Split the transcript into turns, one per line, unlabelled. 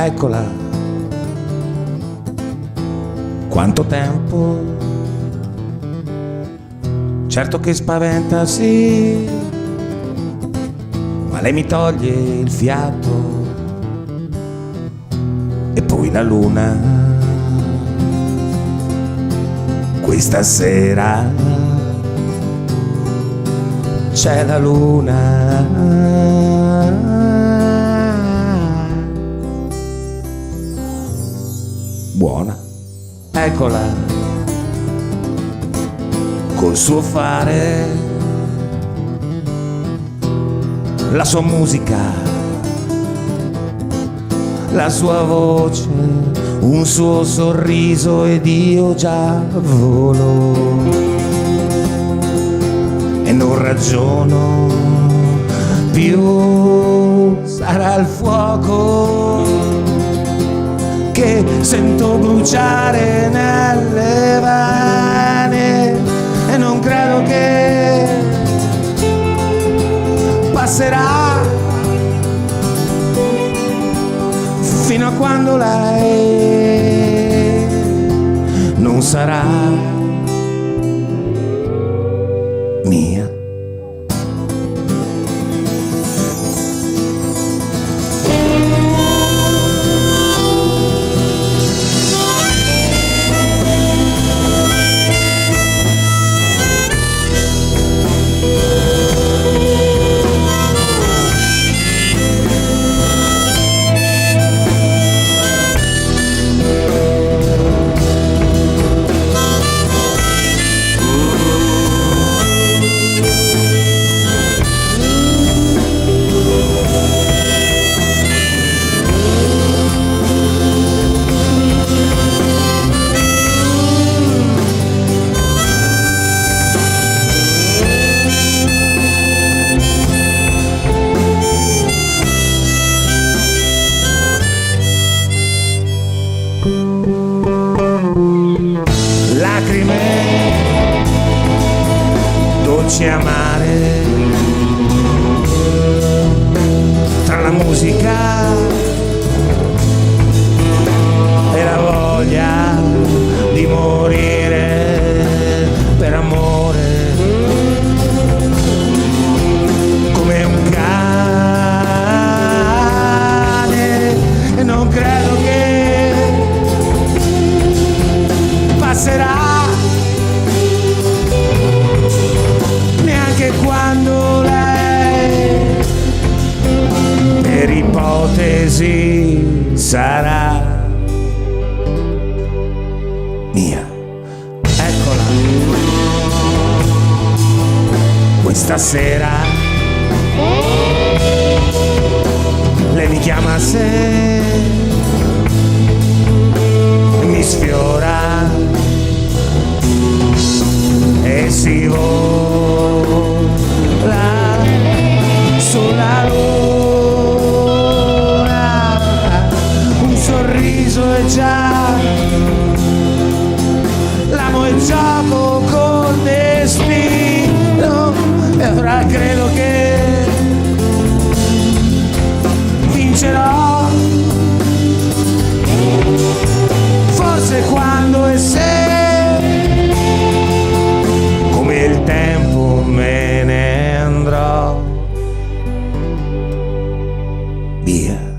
eccola. Quanto tempo? Certo che spaventa, sì, ma lei mi toglie il fiato. E poi la luna, questa sera c'è la luna. Buona, eccola, col suo fare, la sua musica, la sua voce, un suo sorriso ed io già volo e non ragiono più. Sarà il fuoco che sento bruciare nelle vene e non credo che passerà fino a quando lei non sarà mia. Lacrime dolci e amare, tra la musica e la voglia di morire per amore, come un cane, e non credo che passerà neanche quando lei per ipotesi sarà mia. Eccola, questa sera lei mi chiama a sé, mi sfiora e si vola sulla luna, un sorriso e già l'amo e gioco col destino, e ora credo che vincerò, forse quando e se il tempo me ne andrò via.